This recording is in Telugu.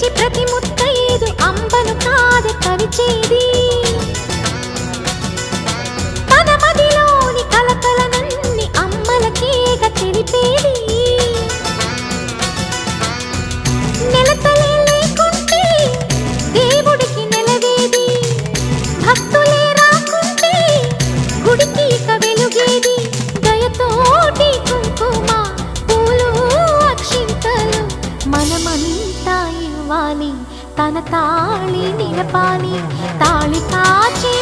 పిలిచి ప్రతి ముత్తైదు అంబను కాదు కవిచేది తన మదిలోని కలకలనన్ని అమ్మలకేగ తెలిపేది నెలతలే లేకుంటే దేవుడికి నెలవేది భక్తులే రాకుంటే గుడికి ఇక వెలుగేది దయతోటి కుంకుమ పూలు అక్షింతలు మనమంతా ఇవ్వాలి తన తాళి నిలపాలి తాళి కాచి